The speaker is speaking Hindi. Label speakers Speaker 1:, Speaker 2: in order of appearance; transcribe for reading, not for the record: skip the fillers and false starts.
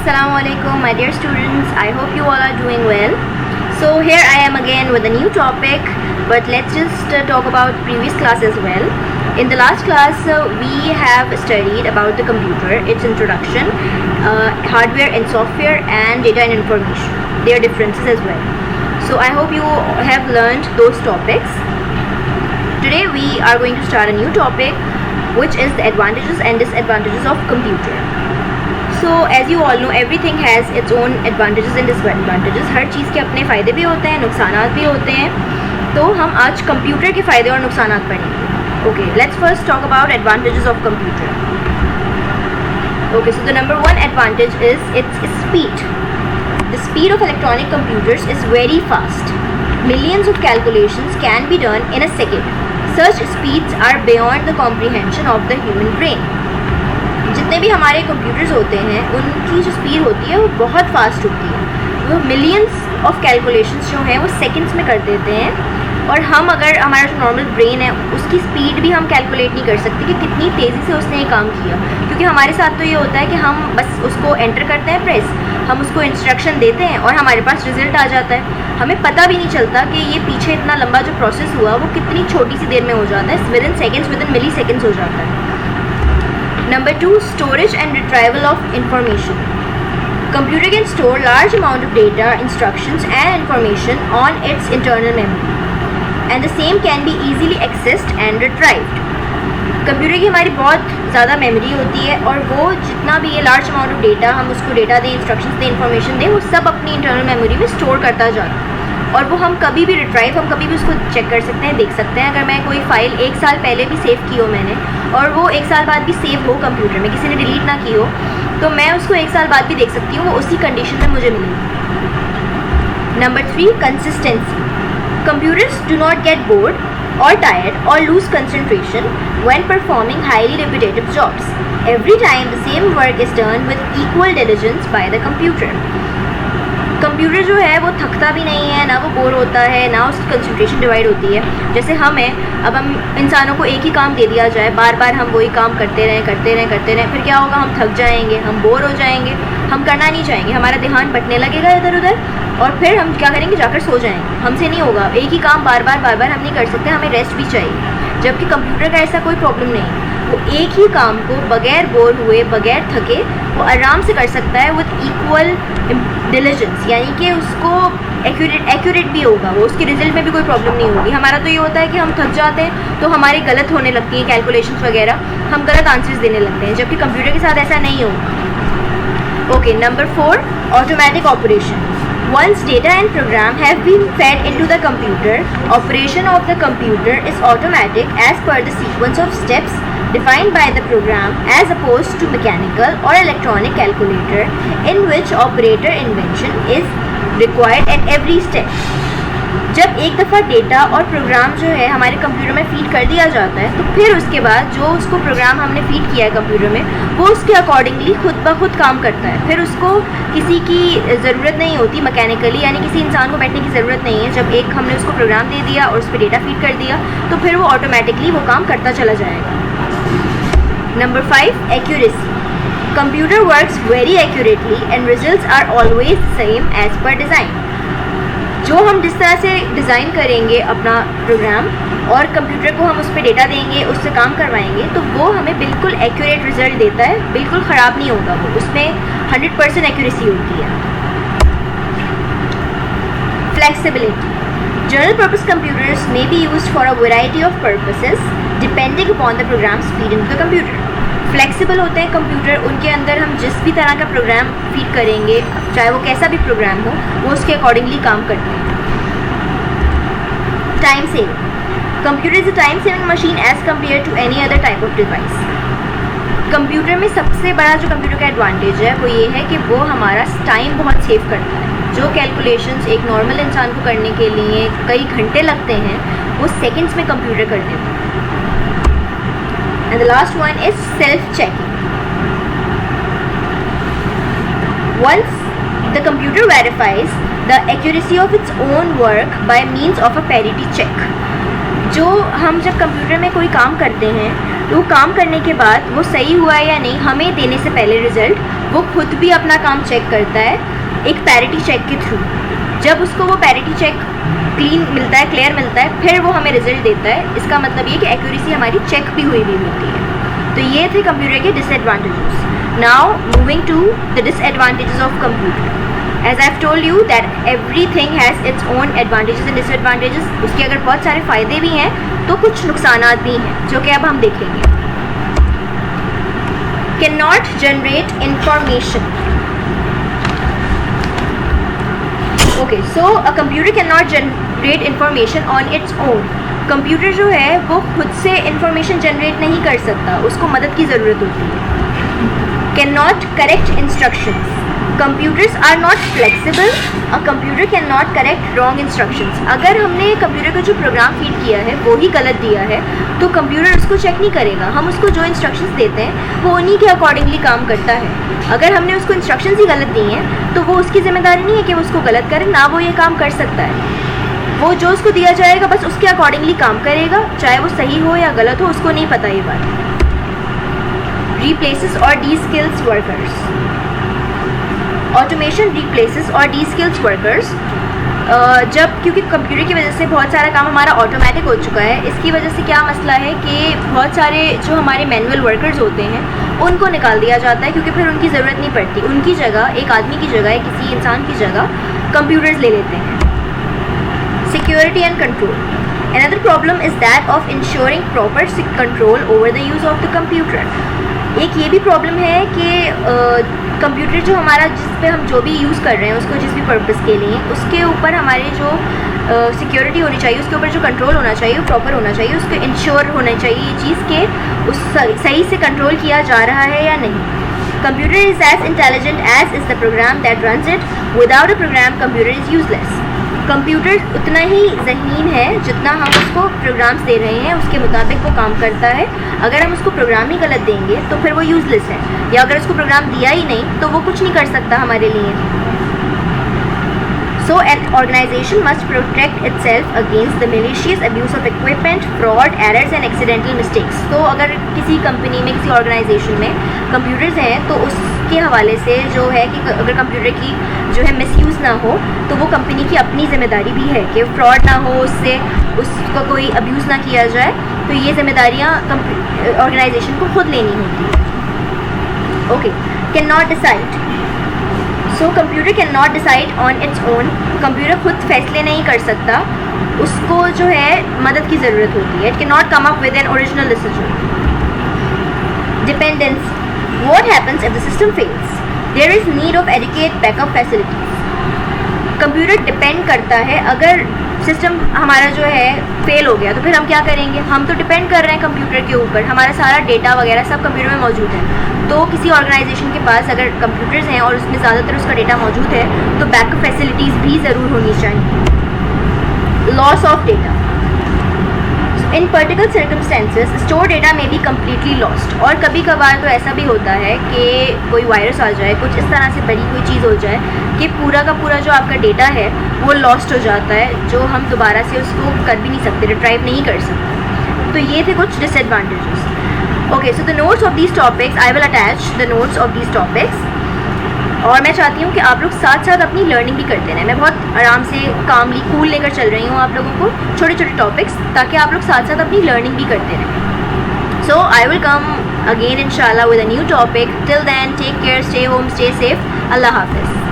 Speaker 1: Assalamualaikum, my dear students. I hope you all are doing well. So here I am again with a new topic, but let's just talk about previous class as well. In the last class, we have studied about the computer, its introduction, hardware and software, and data and information, their differences as well. So I hope you have learned those topics. Today we are going to start a new topic, which is the advantages and disadvantages of computer. So as you all know, everything has its own advantages and disadvantages. हर चीज़ के अपने फ़ायदे भी होते हैं, नुकसानात भी होते हैं. तो हम आज कंप्यूटर के फ़ायदे और नुकसानात पढ़ेंगे. Okay, let's first talk about advantages of computer. Okay, so the number one advantage is its speed. The speed of electronic computers is very fast. Millions of calculations can be done in a second. Such speeds are beyond the comprehension of the human brain. जितने भी हमारे कंप्यूटर्स होते हैं उनकी जो स्पीड होती है वो बहुत फास्ट होती है. वो मिलियंस ऑफ कैलकुलेशंस जो हैं वो सेकंड्स में कर देते हैं. और हम अगर हमारा जो नॉर्मल ब्रेन है उसकी स्पीड भी हम कैलकुलेट नहीं कर सकते कि कितनी तेज़ी से उसने ये काम किया. क्योंकि हमारे साथ तो ये होता है कि हम बस उसको एंटर करते हैं प्रेस, हम उसको इंस्ट्रक्शन देते हैं और हमारे पास रिजल्ट आ जाता है. हमें पता भी नहीं चलता कि ये पीछे इतना लंबा जो प्रोसेस हुआ वो कितनी छोटी सी देर में हो जाता है. Within seconds, within milliseconds हो जाता है. Number 2, storage and retrieval of information. Computer can store large amount of data, instructions and information on its internal memory, and the same can be easily accessed and retrieved. Computer की हमारी बहुत ज़्यादा मेमोरी होती है और वो जितना भी ये लार्ज अमाउंट ऑफ डेटा हम उसको डेटा दें, इंस्ट्रक्शंस दें, इन्फॉर्मेशन दें, वो सब अपनी इंटरनल मेमोरी में स्टोर करता जाता है. और वो हम कभी भी रिट्राइव, हम कभी भी उसको चेक कर सकते हैं, देख सकते हैं. अगर मैं कोई फ़ाइल 1 साल पहले भी सेव की हो मैंने और वो 1 साल बाद भी सेव हो कंप्यूटर में, किसी ने डिलीट ना की हो, तो मैं उसको 1 साल बाद भी देख सकती हूँ. वो उसी कंडीशन में मुझे मिलेगी. Number 3, consistency. Computers do not get bored or tired or lose concentration when performing highly repetitive jobs. Every time the same work is done with equal diligence by the computer. Computer जो है वो थकता भी नहीं है, ना वो बोर होता है, ना उसकी कंसंट्रेशन डिवाइड होती है. जैसे हम हैं, अब हम इंसानों को एक ही काम दे दिया जाए, बार बार हम वही काम करते रहें, फिर क्या होगा? हम थक जाएंगे, हम बोर हो जाएंगे, हम करना नहीं चाहेंगे, हमारा ध्यान बटने लगेगा इधर उधर और फिर हम क्या करेंगे? जाकर सो जाएंगे. हमसे नहीं होगा. एक ही काम बार बार हम नहीं कर सकते, हमें रेस्ट भी चाहिए. जबकि कंप्यूटर का ऐसा कोई प्रॉब्लम नहीं. वो एक ही काम को बगैर बोर हुए, बगैर थके, वो आराम से कर सकता है विद इक्वल डिलिजेंस. यानी कि उसको एक्यूरेट भी होगा, वो उसके रिजल्ट में भी कोई प्रॉब्लम नहीं होगी. हमारा तो ये होता है कि हम थक जाते हैं तो हमारी गलत होने लगती हैं कैलकुलेशंस वगैरह, हम गलत आंसर्स देने लगते हैं, जबकि कंप्यूटर के साथ ऐसा नहीं होगा. Okay, number 4, automatic operation. Once data and program have been fed into the computer, operation of the computer is automatic as per the sequence of steps defined by the program, as opposed to mechanical or electronic calculator in which operator invention is required at every step. जब एक दफ़ा डेटा और प्रोग्राम जो है हमारे कंप्यूटर में फीड कर दिया जाता है तो फिर उसके बाद जो उसको प्रोग्राम हमने फीड किया है कंप्यूटर में वो उसके अकॉर्डिंगली खुद ब खुद काम करता है. फिर उसको किसी की ज़रूरत नहीं होती मैकेनिकली, यानी किसी इंसान को बैठने की ज़रूरत नहीं है. जब एक हमने उसको प्रोग्राम दे दिया और उस पर डेटा फीड कर दिया तो फिर वो ऑटोमेटिकली वो काम करता चला जाएगा. Number 5, accuracy. Computer works very accurately and results are always same as per design. जो हम जिस तरह से डिज़ाइन करेंगे अपना प्रोग्राम और कंप्यूटर को हम उस पर डेटा देंगे, उससे काम करवाएंगे, तो वो हमें बिल्कुल एक्यूरेट रिजल्ट देता है. बिल्कुल ख़राब नहीं होगा वो, उसमें 100% एक्यूरेसी होती है. Flexibility. General purpose computers may be used for a variety of purposes depending upon the program feed into the computer. Flexible होते हैं कंप्यूटर, उनके अंदर हम जिस भी तरह का प्रोग्राम फीड करेंगे, चाहे वो कैसा भी प्रोग्राम हो, वो उसके अकॉर्डिंगली काम करते हैं. Time saving. Computer is a time saving machine as compare to any other type of device. Computer में सबसे बड़ा जो कंप्यूटर का एडवांटेज है वो ये है कि वो हमारा टाइम बहुत सेव करता है. जो कैलकुलेशंस एक नॉर्मल इंसान को करने के लिए कई घंटे लगते हैं वो सेकेंड्स में कंप्यूटर कर देता है. And the last one is self-checking. Once the computer verifies the accuracy of its own work by means of a parity check. जो हम जब कंप्यूटर में कोई काम करते हैं तो वो काम करने के बाद वो सही हुआ है या नहीं हमें देने से पहले रिज़ल्ट वो खुद भी अपना काम चेक करता है एक पैरिटी चेक के थ्रू। जब उसको वो पैरिटी चेक क्लीन मिलता है, क्लियर मिलता है, फिर वो हमें रिजल्ट देता है। इसका मतलब ये कि एक्यूरेसी हमारी चेक भी हुई होती है। तो ये थे कंप्यूटर के disadvantages. Now moving to the disadvantages of computer. As I have told you that everything has its own advantages and disadvantages. उसके अगर बहुत सारे फ़ायदे भी हैं तो कुछ नुकसानात भी हैं जो कि अब हम देखेंगे। Can not generate information. Okay, so a computer can not generate information on its own. Computer जो है वो खुद से इंफॉर्मेशन जनरेट नहीं कर सकता, उसको मदद की ज़रूरत होती है। Can not correct instructions. Computers are not flexible. A computer can not correct wrong instructions. अगर हमने कंप्यूटर को जो प्रोग्राम फीड किया है वो ही गलत दिया है तो कंप्यूटर उसको चेक नहीं करेगा। हम उसको जो इंस्ट्रक्शंस देते हैं वो उन्हीं के अकॉर्डिंगली काम करता है। अगर हमने उसको इंस्ट्रक्शंस ही गलत दी हैं तो वो उसकी जिम्मेदारी नहीं है कि वो उसको गलत करे, ना वो ये काम कर सकता है। वो जो उसको दिया जाएगा बस उसके अकॉर्डिंगली काम करेगा, चाहे वो सही हो या गलत हो उसको नहीं पता ये बात। रिप्लेसेस और D skills workers. Automation replaces और डी स्किल्स वर्कर्स। जब क्योंकि कंप्यूटर की वजह से बहुत सारा काम हमारा ऑटोमेटिक हो चुका है, इसकी वजह से क्या मसला है कि बहुत सारे जो हमारे मैनुअल वर्कर्स होते हैं उनको निकाल दिया जाता है क्योंकि फिर उनकी ज़रूरत नहीं पड़ती। उनकी जगह एक आदमी की जगह किसी इंसान की जगह कंप्यूटर्स ले लेते हैं। Security and control. Another problem is that of ensuring proper control over the use of the computer. एक ये भी प्रॉब्लम है कि कंप्यूटर जो हमारा जिस पे हम जो भी यूज़ कर रहे हैं उसको जिस भी पर्पस के लिए उसके ऊपर हमारे जो सिक्योरिटी होनी चाहिए, उसके ऊपर जो कंट्रोल होना चाहिए वो प्रॉपर होना चाहिए, उसको इंश्योर होना चाहिए ये चीज़ के उस सही से कंट्रोल किया जा रहा है या नहीं। Computer is as intelligent as is the program that runs it. Without a program computer is useless. Computer उतना ही ज़हीन है जितना हम उसको प्रोग्राम्स दे रहे हैं उसके मुताबिक वो काम करता है। अगर हम उसको प्रोग्राम ही गलत देंगे तो फिर वो यूज़लेस है, या अगर उसको प्रोग्राम दिया ही नहीं तो वो कुछ नहीं कर सकता हमारे लिए। So an organization must protect itself against the malicious abuse of equipment, fraud, errors and accidental mistakes. तो अगर किसी कंपनी में किसी ऑर्गेनाइजेशन में कंप्यूटर्स हैं तो उसके हवाले से जो है कि अगर कंप्यूटर की जो है मिसयूज़ ना हो तो वो कंपनी की अपनी जिम्मेदारी भी है कि फ्रॉड ना हो, उससे उसका कोई अब्यूज़ ना किया जाए। तो ये जिम्मेदारियाँ ऑर्गेनाइजेशन को खुद लेनी होती है। Okay, can not decide. So computer can not decide on its own. Computer खुद फैसले नहीं कर सकता, उसको जो है मदद की ज़रूरत होती है। It can not come up with an original decision. Dependence. What happens if the system fails? There is need of adequate backup facilities. Computer depend करता है, अगर सिस्टम हमारा जो है फेल हो गया तो फिर हम क्या करेंगे? हम तो डिपेंड कर रहे हैं कंप्यूटर के ऊपर, हमारा सारा डेटा वगैरह सब कंप्यूटर में मौजूद है। तो किसी ऑर्गेनाइजेशन के पास अगर कंप्यूटर्स हैं और उसमें ज़्यादातर उसका डेटा मौजूद है तो बैकअप फैसिलिटीज़ भी ज़रूर होनी चाहिए। Loss of data. In particular circumstances store data में बी कम्प्लीटली लॉस्ट। और कभी कभार तो ऐसा भी होता है कि कोई वायरस आ जाए, कुछ इस तरह से बड़ी कोई चीज़ हो जाए कि पूरा का पूरा जो आपका डेटा है वो लॉस्ट हो जाता है, जो हम दोबारा से उसको कर भी नहीं सकते, रिट्राइव नहीं कर सकते। तो ये थे कुछ disadvantages. Okay, so the notes of these topics I will attach the notes of these topics. और मैं चाहती हूँ कि आप लोग साथ साथ अपनी लर्निंग भी करते रहें। मैं बहुत आराम से कामली कूल लेकर चल रही हूँ आप लोगों को छोटे छोटे टॉपिक्स, ताकि आप लोग साथ साथ अपनी लर्निंग भी करते रहें। So I will come again इंशाल्लाह with a new topic. Till then take care, stay home, stay safe. अल्लाह हाफिज़।